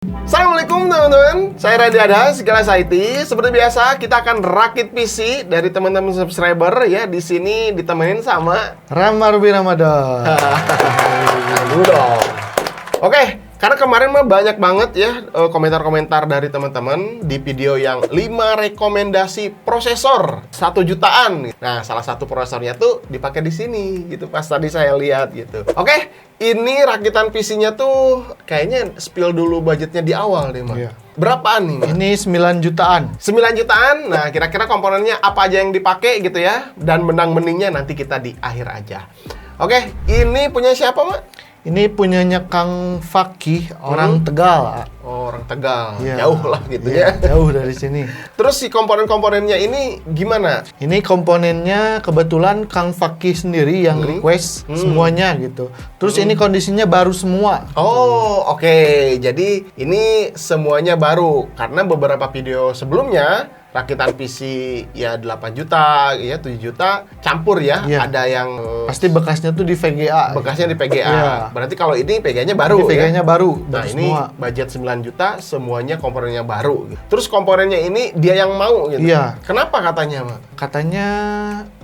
Assalamualaikum teman-teman, saya Randy Ada, Sekelas IT. Seperti biasa, kita akan rakit PC dari teman-teman subscriber ya. Di sini ditemenin sama Ramarbi Ramadan. Dulu dong. Oke, karena kemarin mah banyak banget ya komentar-komentar dari teman-teman di video yang 5 rekomendasi prosesor 1 jutaan. Nah, salah satu prosesornya tuh dipakai di sini gitu pas tadi saya lihat gitu. Oke, ini rakitan PC-nya tuh kayaknya spill dulu budgetnya di awal deh, Mak. Iya. Berapaan nih, Mak? Ini 9 jutaan. 9 jutaan. Nah, kira-kira komponennya apa aja yang dipakai gitu ya. Dan benang-beningnya nanti kita di akhir aja. Oke, ini punya siapa, Mak? Ini punyanya Kang Fakih, orang Tegal. Oh, orang Tegal. Iya. Jauh lah gitu Iya, ya. jauh dari sini. Terus si komponen-komponennya ini gimana? Ini komponennya kebetulan Kang Fakih sendiri yang request semuanya gitu. Terus ini kondisinya baru semua. Oh, oke. Jadi ini semuanya baru karena beberapa video sebelumnya rakitan PC ya 8 juta, ya 7 juta campur ya. Iya. Ada yang Pasti bekasnya tuh di VGA. bekasnya di PGA. Iya. Berarti kalau ini PGA-nya baru Ini VGA-nya ya. baru. Nah, baru ini semua. budget 9 juta, semuanya komponennya baru. Terus komponennya ini dia yang mau gitu. Iya. Kenapa katanya, Mak? Katanya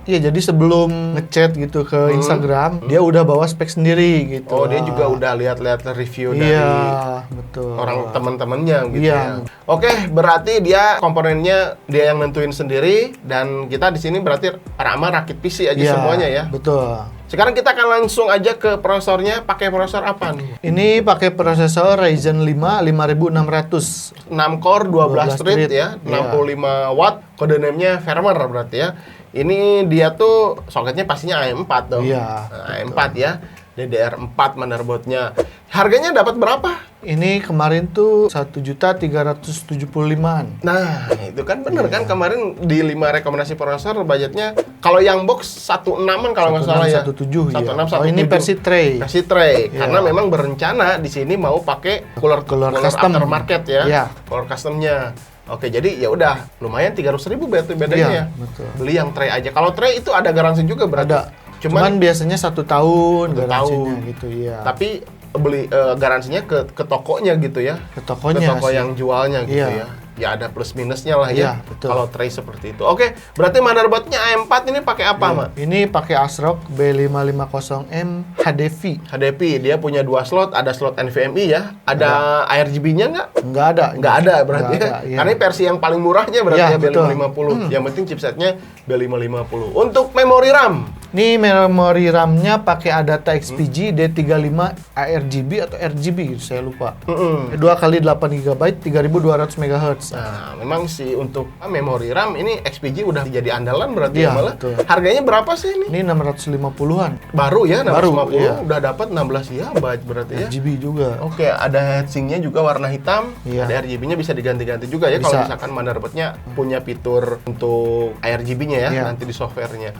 ya jadi sebelum ngechat gitu ke Instagram, dia udah bawa spek sendiri gitu. Oh, dia juga udah lihat-lihat review dari Iya, betul. orang teman-temannya gitu Iya. ya. Oke, berarti dia komponennya dia yang nentuin sendiri dan kita di sini berarti Rama rakit PC aja Iya, semuanya ya. Betul. Sekarang kita akan langsung aja ke prosesornya. Pakai prosesor apa nih? Ini pakai prosesor Ryzen 5 5600. 6 core 12 thread ya, Iya. 65 watt. Kode name-nya firmware berarti ya. Ini dia tuh soketnya pastinya AM4 dong. Iya, Nah, AM4 ya. DDR4 motherboardnya. Harganya dapat berapa? Ini kemarin tuh 1.375.000-an. Nah, itu kan bener kan kemarin di 5 rekomendasi prosesor budgetnya kalau yang box 16-an kalau nggak salah ya. 1617 ya. 16, Oh, ini 17. versi tray. Versi tray. Iya. Karena memang berencana di sini mau pakai cooler custom. aftermarket ya. Iya. Cooler customnya. Oke, jadi ya udah lumayan 300.000 bedanya Iya, ya. betul. Beli yang tray aja. Kalau tray itu ada garansi juga berarti. Ada. Cuman biasanya 1 tahun Satu garansinya tahun. gitu ya. Tapi beli garansinya ke tokonya gitu ya. Ke tokonya Ke toko sih. yang jualnya gitu Iya. ya. Ya ada plus minusnya lah ya. Iya, betul. Kalau tray seperti itu. Oke, berarti motherboardnya AM4 ini pakai apa, Mak? Ini pakai ASRock B550M HDV. HDP, dia punya 2 slot, ada slot NVMe ya. Ada ARGB-nya nggak? Nggak ada. Nggak ada berarti Nggak ya. ada, iya. Karena ini versi yang paling murahnya berarti Iya, ya betul. B550. Yang penting chipsetnya B550. Untuk memori RAM, Ini memori RAM-nya pakai Adata XPG D35 ARGB atau RGB gitu, saya lupa. 2 kali 8 GB 3200 MHz. nah memang sih untuk memori RAM ini XPG udah jadi andalan berarti Iya, ya malah. betul. Harganya berapa sih ini? Ini 650-an. Baru ya, 650 Baru, iya. udah dapat 16 GB berarti ya. RGB juga. Oke, ada heatsinknya juga warna hitam. Iya. Ada RGB-nya bisa diganti-ganti juga ya kalau Bisa. misalkan motherboard-nya punya fitur untuk RGB-nya ya Iya. nanti di software-nya.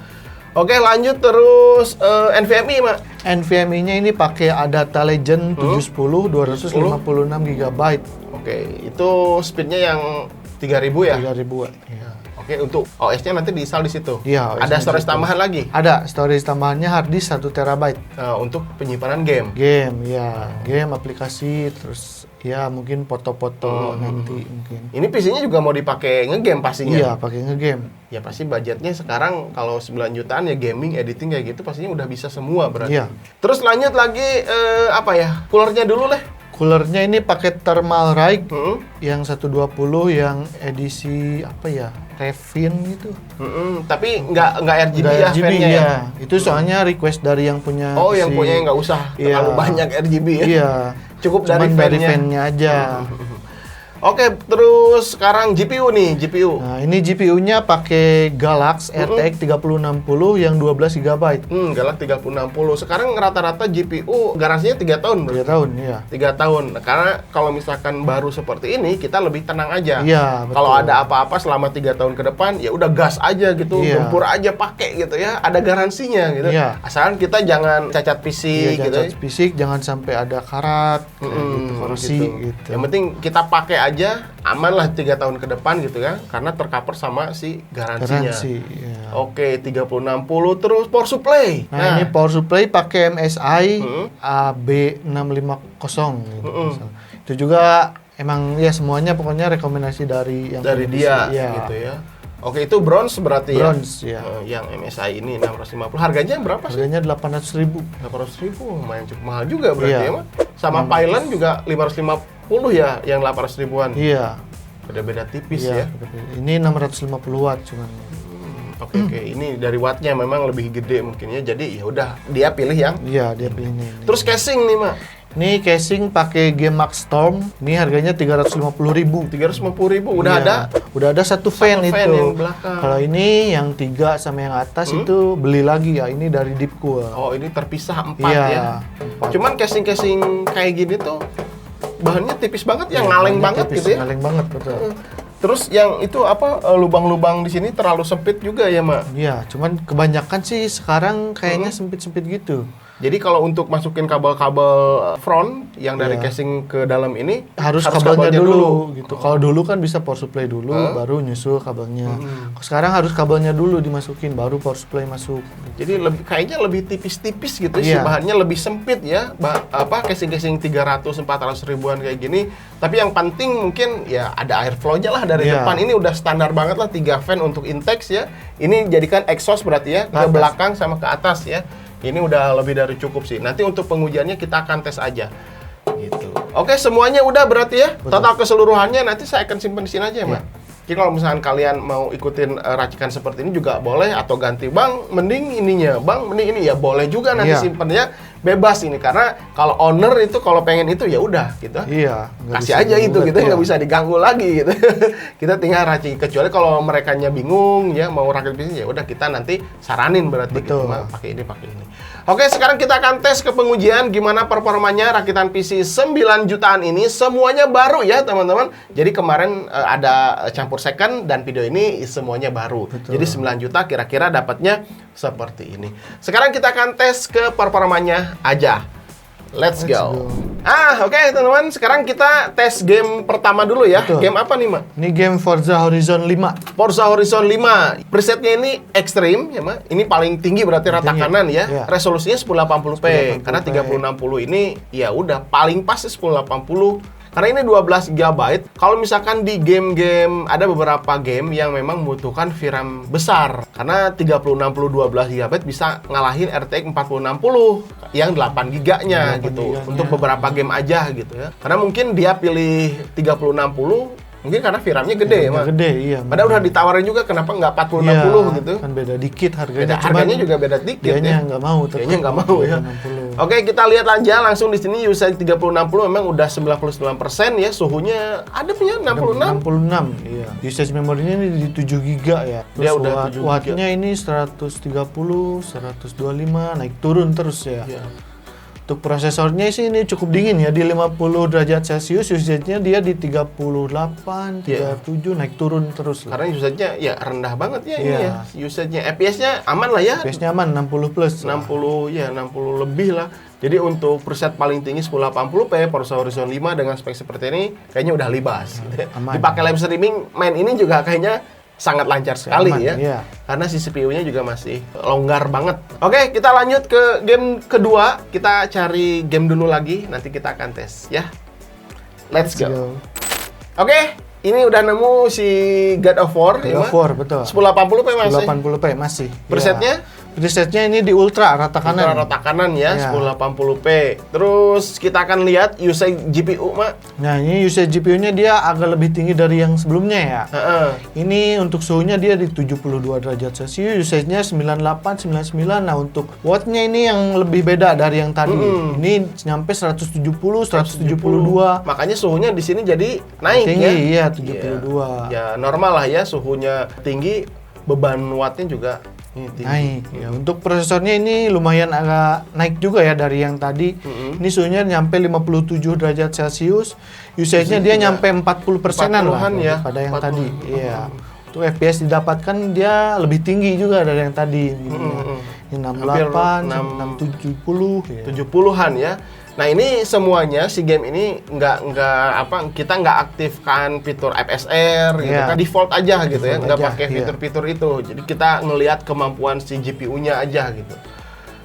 Oke, lanjut terus NVMe, Mak. NVMe-nya ini pakai Adata Legend 710 256 GB. Oke, itu speed-nya yang 3000 ya? 3000-an. Iya. Oke, untuk OS-nya nanti diinstal di situ. Iya, Ada OS-nya storage di situ. tambahan lagi Ada storage tambahannya hard disk 1 TB. untuk penyimpanan game. Game, ya. Game, aplikasi, terus ya mungkin foto-foto nanti mungkin. Ini PC-nya juga mau dipakai ngegame pastinya. Iya, pakai ngegame. Ya pasti budgetnya sekarang kalau 9 jutaan ya gaming, editing kayak gitu pastinya udah bisa semua berarti. Iya. Terus lanjut lagi apa ya? Coolernya dulu lah. Coolernya ini pakai thermal ride Hmm. yang 120 yang edisi apa ya? Revin gitu. Tapi nggak RGB Nggak ya RGB fan-nya ya. ya. Itu soalnya request dari yang punya Oh, yang si- punya nggak usah Iya. terlalu banyak RGB ya. Iya. Cukup Cuman dari dari fan-nya. fan-nya aja. Oke, terus sekarang GPU nih, GPU. Nah, ini GPU-nya pakai Galax RTX 3060 yang 12 GB. Galak 3060. Sekarang rata-rata GPU garansinya 3 tahun, Bro. 3 tahun, iya. 3 tahun. Nah, karena kalau misalkan baru seperti ini, kita lebih tenang aja. Iya, betul. Kalau ada apa-apa selama 3 tahun ke depan, ya udah gas aja gitu, Iya. gempur aja pakai gitu ya. Ada garansinya gitu. Iya. Asalkan kita jangan cacat PC Iya, gitu. cacat fisik, jangan sampai ada karat, kayak gitu, korosi gitu. Yang penting kita pakai aja, aman lah 3 tahun ke depan gitu ya, karena tercover sama si garansinya. Garansi, iya. Oke, 3060 terus power supply. Nah, ini power supply pakai MSI Hmm. AB650 gitu. Itu juga emang ya semuanya pokoknya rekomendasi dari yang Dari punya dia PC, ya. gitu ya. Oke, itu bronze berarti Bronze, ya. ya. Yang MSI ini 650. Harganya berapa sih? Harganya 800.000. 800.000, lumayan cukup mahal juga berarti Iya. ya, Mak. Sama Pylon juga 550 ya, yang 800 ribuan. Iya. Beda-beda tipis Iya. ya. Ini 650 watt cuman. Oke. Ini dari wattnya memang lebih gede mungkin ya. Jadi ya udah dia pilih yang. Iya, dia pilih ini. Terus casing nih, Mak. Ini casing pakai G-Max Storm. Ini harganya 350.000. 350.000 udah Iya. ada. Udah ada satu fan fan itu. yang belakang. Kalau ini yang 3 sama yang atas itu beli lagi ya. Ini dari Deepcool. Oh, ini terpisah 4 Iya, ya. 4. Cuman casing-casing kayak gini tuh bahannya tipis banget ya, Iya, ngaleng bahannya banget tipis, gitu ya. Ngaleng banget, betul. Terus yang itu apa, lubang-lubang di sini terlalu sempit juga ya, Mak. Iya, cuman kebanyakan sih sekarang kayaknya sempit-sempit gitu. Jadi kalau untuk masukin kabel-kabel front yang dari Iya. casing ke dalam ini Harus kabelnya dulu gitu. Kalau dulu kan bisa power supply dulu, baru nyusul kabelnya. Sekarang harus kabelnya dulu dimasukin, baru power supply masuk. Jadi kayaknya lebih tipis-tipis gitu sih, Iya. bahannya lebih sempit ya. Casing-casing 300-400 ribuan kayak gini. Tapi yang penting mungkin ya ada airflow-nya lah dari Iya. depan. Ini udah standar banget lah 3 fan untuk Intex ya. Ini jadikan exhaust berarti ya, ke Atas. belakang sama ke atas ya. Ini udah lebih dari cukup sih. Nanti untuk pengujiannya kita akan tes aja. Gitu. Oke, semuanya udah berarti ya. Betul. Total keseluruhannya nanti saya akan simpan di sini aja ya, Mbak. Iya. Jadi kalau misalkan kalian mau ikutin racikan seperti ini juga boleh, atau ganti bang, mending ininya, bang, mending ini ya boleh juga nanti Iya. simpennya bebas ini, karena kalau owner itu kalau pengen itu ya udah gitu. Iya, nggak Kasih bisa aja itu digugat, gitu, ya. nggak bisa diganggu lagi gitu. Kita tinggal racik, kecuali kalau merekanya bingung ya mau rakit bisnis, ya udah kita nanti saranin berarti gitu, Betul. Mak, pakai ini. Oke, sekarang kita akan tes ke pengujian gimana performanya rakitan PC 9 jutaan ini. Semuanya baru ya teman-teman. Jadi kemarin ada campur second dan video ini semuanya baru. Betul. Jadi 9 juta kira-kira dapatnya seperti ini. Sekarang kita akan tes ke performanya aja. Let's go. Oke teman-teman, sekarang kita tes game pertama dulu ya. Betul. Game apa nih, Mak? Ini game Forza Horizon 5. Forza Horizon 5. Presetnya ini ekstrim ya, Mak. Ini paling tinggi berarti rata Tinggi. kanan ya. Iya. Resolusinya 1080p. 1080p. Karena 3060 ini ya udah paling pas 1080. Karena ini 12 GB. Kalau misalkan di game-game, ada beberapa game yang memang membutuhkan VRAM besar. Karena 3060 12 GB bisa ngalahin RTX 4060 yang 8 GB-nya 8 gitu. GB-nya. Untuk beberapa game aja gitu ya. Karena mungkin dia pilih 3060 mungkin karena VRAM-nya gede ya, Mak. Gede, iya. Padahal udah ditawarin juga kenapa nggak 4060 gitu. Kan beda dikit harganya. Harganya juga beda dikit Dianya ya. nggak mau. tetap Kayaknya nggak mau ya. 60. Oke, kita lihat aja langsung di sini usage 3060 memang udah 99% ya, suhunya ademnya 66. 66, iya. Usage memorinya ini di 7 GB ya. Dia Terus udah 7 GB. wattnya ini 130, 125, naik turun terus ya. Iya. Untuk prosesornya sih ini cukup dingin ya, di 50 derajat Celcius, usage-nya dia di 38, 37, naik turun terus lah. Karena usage-nya ya rendah banget ya ini Iya. ya. Usage-nya FPS-nya aman lah ya. FPS-nya aman 60 plus. 60 ya, 60 lebih lah. Jadi untuk preset paling tinggi 1080p Forza Horizon 5 dengan spek seperti ini kayaknya udah libas. Gitu ya. Aman. Dipakai live streaming, main ini juga kayaknya sangat lancar sekali Aman, ya. iya. Karena si CPU-nya juga masih longgar banget. Oke, kita lanjut ke game kedua. Kita cari game dulu lagi, nanti kita akan tes ya. Let's go. Oke, ini udah nemu si God of War. God of War, betul. 1080p masih. 1080p masih. Presetnya? Presetnya ini di ultra rata kanan. Rata kanan ya, Iya. 1080p. Terus kita akan lihat usage GPU, Mak. Nah, ini usage GPU-nya dia agak lebih tinggi dari yang sebelumnya ya. Heeh. Ini untuk suhunya dia di 72 derajat Celcius, usage-nya 98, 99. Nah, untuk watt-nya ini yang lebih beda dari yang tadi. Ini nyampe 170, 172. Makanya suhunya di sini jadi naik Tinggi, ya. iya, 72. Ya normal lah ya, suhunya tinggi, beban wattnya juga ini tinggi. Naik. Ya, untuk prosesornya ini lumayan agak naik juga ya dari yang tadi. Ini suhunya nyampe 57 derajat Celcius. Usage-nya dia nyampe 40%-an lah 40-an ya. pada yang 40. tadi. Iya. Untuk FPS didapatkan dia lebih tinggi juga dari yang tadi. Ini 68, Hampir 670 ya. 70-an ya. Nah ini semuanya si game ini kita nggak aktifkan fitur FSR gitu Iya. kan, default aja gitu ya, Default nggak aja, pakai iya. fitur-fitur itu. Jadi kita ngelihat kemampuan si GPU-nya aja gitu.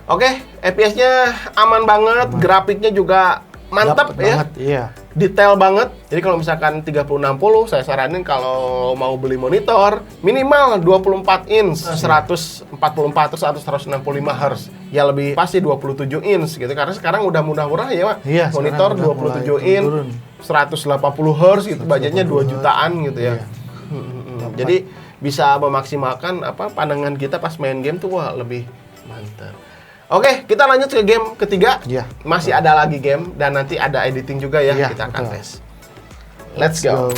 Oke, FPS-nya aman banget, grafiknya juga mantap Dapet ya. banget, iya. detail banget. Jadi kalau misalkan 3060, saya saranin kalau mau beli monitor minimal 24 inch, 144 terus atau 165 Hz. Ya lebih pasti 27 inch gitu karena sekarang udah murah ya, Pak. Iya, Monitor sekarang udah 27 mulai inch, turun. 180 Hz gitu, budgetnya 2 jutaan gitu ya. Iya. Jadi bisa memaksimalkan pandangan kita pas main game tuh wah lebih mantap. Oke, kita lanjut ke game ketiga. Iya. Masih ada lagi game dan nanti ada editing juga ya, Iya, kita akan betul. tes. Let's go.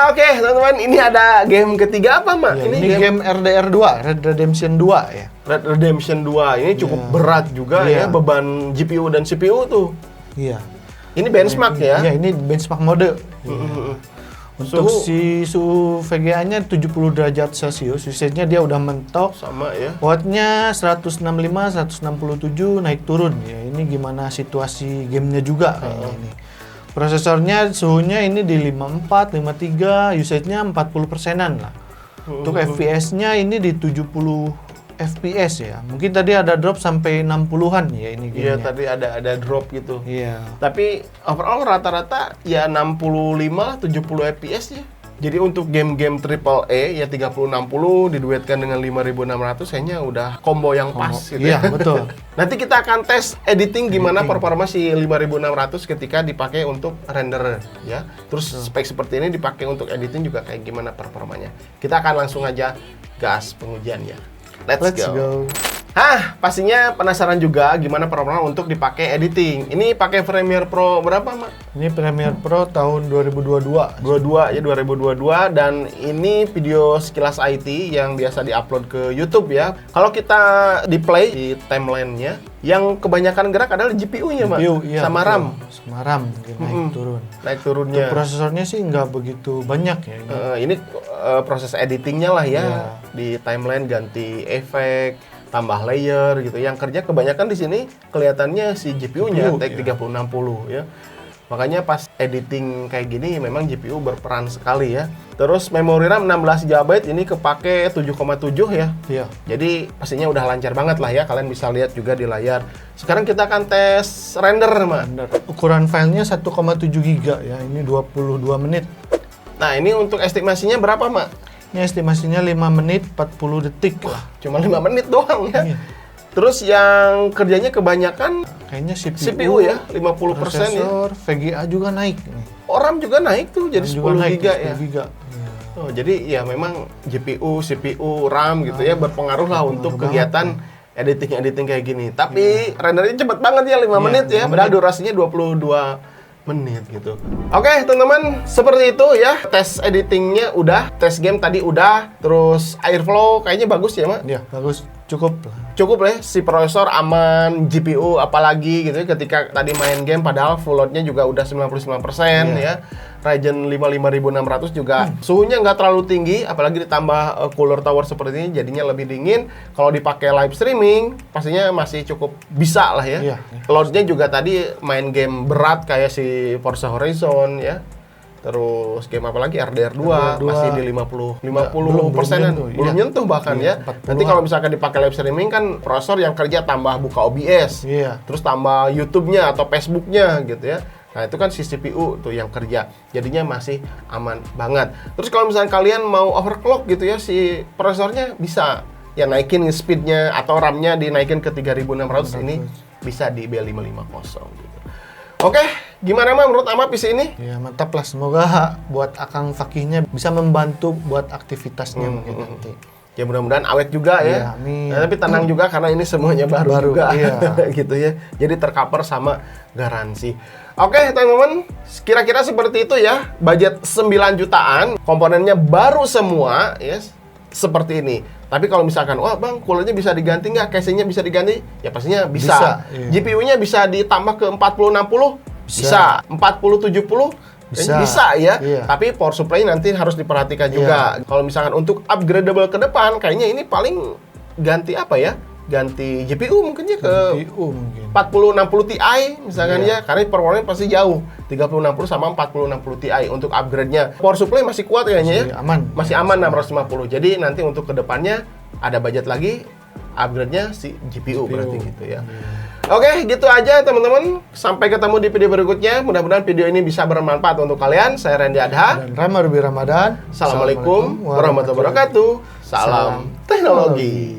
Oke, teman-teman, ini ada game ketiga apa, Mak? Ya, ini game RDR 2, Red Redemption 2 ya. Red Redemption 2. Ini cukup berat juga ya, Iya. beban GPU dan CPU tuh. Iya. Ini benchmark ya. Iya, ini benchmark mode. Untuk suhu VGA-nya 70 derajat Celcius, usage-nya dia udah mentok. Sama ya. Watt-nya 165, 167 naik turun ya. Ini gimana situasi gamenya juga kayaknya ini. Prosesornya suhunya ini di 54, 53, usage-nya 40%-an lah. Untuk FPS-nya ini di 70 FPS ya. Mungkin tadi ada drop sampai 60-an ya ini Iya, gamenya. tadi ada drop gitu. Iya. Tapi overall rata-rata ya 65 70 FPS ya. Jadi untuk game-game AAA ya 3060 diduetkan dengan 5600 kayaknya udah combo yang pas gitu. Iya, ya. betul. Nanti kita akan tes editing gimana performa si 5600 ketika dipakai untuk renderer ya. Terus spek seperti ini dipakai untuk editing juga kayak gimana performanya. Kita akan langsung aja gas pengujiannya. Let's go. Hah, pastinya penasaran juga gimana performa untuk dipakai editing. Ini pakai Premiere Pro berapa, Mak? Ini Premiere Pro tahun 2022. 2022 dan ini video sekilas IT yang biasa diupload ke YouTube ya. Kalau kita di play di timeline-nya, yang kebanyakan gerak adalah GPU-nya, Mak. GPU, iya, sama betul. RAM. Sama RAM mungkin naik turun. Naik turunnya. Untuk prosesornya sih nggak begitu banyak ya ini. Ini proses editingnya lah ya. Iya. Di timeline ganti efek, tambah layer gitu. Yang kerja kebanyakan di sini kelihatannya si GPU-nya GPU, Tech 3060 ya. Makanya pas editing kayak gini memang GPU berperan sekali ya. Terus memori RAM 16 GB ini kepake 7,7 ya. Iya. Jadi pastinya udah lancar banget lah ya. Kalian bisa lihat juga di layar. Sekarang kita akan tes render, Mak. Ukuran filenya 1,7 GB ya. Ini 22 menit. Nah, ini untuk estimasinya berapa, Mak? Ini estimasinya 5 menit 40 detik lah. Cuma 5 menit doang ya. Iya. Terus yang kerjanya kebanyakan Kayaknya CPU ya, 50% ya. prosesor, VGA juga naik nih. RAM juga naik tuh jadi 10 Juga naik GB tuh, ya. 10 giga. Iya. Oh, jadi ya memang GPU, CPU, RAM gitu ya berpengaruh lah untuk kegiatan editing kayak gini. Tapi rendernya cepet banget ya 5 menit ya, 5 padahal durasinya 22 menit gitu. Oke, teman-teman, seperti itu ya. Tes editingnya udah, tes game tadi udah, terus airflow kayaknya bagus ya, Mak. Iya, bagus. Cukup lah. Cukup lah, si prosesor aman, GPU apalagi gitu ya, ketika tadi main game padahal full load-nya juga udah 99% ya. Ryzen 5 5600 juga suhunya nggak terlalu tinggi, apalagi ditambah cooler tower seperti ini jadinya lebih dingin. Kalau dipakai live streaming pastinya masih cukup bisa lah ya. Iya. Load-nya juga tadi main game berat kayak si Forza Horizon ya. Terus game apa lagi RDR 2 masih di 50 persenan, belum nyentuh bahkan ya. 40-an. Nanti kalau misalkan dipakai live streaming kan prosesor yang kerja tambah buka OBS, Iya. terus tambah YouTube-nya atau Facebook-nya gitu ya. Nah itu kan si CPU tuh yang kerja, jadinya masih aman banget. Terus kalau misalkan kalian mau overclock gitu ya, si prosesornya bisa ya naikin speed-nya atau RAM-nya dinaikin ke 3600 ini bisa di B550 gitu. Oke, gimana Mah menurut Ama PC ini? Ya mantap lah, semoga buat Akang Fakihnya bisa membantu buat aktivitasnya mungkin nanti. Ya mudah-mudahan awet juga ya. Iya, amin. Nah, tapi tenang juga karena ini semuanya baru juga iya. gitu ya. Jadi tercover sama garansi. Oke, teman-teman, kira-kira seperti itu ya. Budget 9 jutaan, komponennya baru semua ya. Seperti ini. Tapi kalau misalkan, wah bang, coolernya bisa diganti nggak? Casingnya bisa diganti? Ya pastinya bisa. Bisa, iya. GPU-nya bisa ditambah ke 4060? Bisa. 4070? Bisa ya. Iya. Tapi power supply nanti harus diperhatikan juga. Kalau misalkan untuk upgradable ke depan, kayaknya ini paling ganti apa ya? Ganti GPU mungkin ya ke GPU mungkin. 4060 Ti misalkan Iya. ya, karena performanya pasti jauh 3060 sama 4060 Ti untuk upgrade-nya. Power supply masih kuat kayaknya ya. Masih aman 650. Jadi nanti untuk kedepannya ada budget lagi upgrade-nya si GPU berarti gitu ya. Oke, gitu aja teman-teman. Sampai ketemu di video berikutnya. Mudah-mudahan video ini bisa bermanfaat untuk kalian. Saya Randy Adha. Dan Rama Ruby Ramadan. Assalamualaikum warahmatullahi wabarakatuh. Salam teknologi.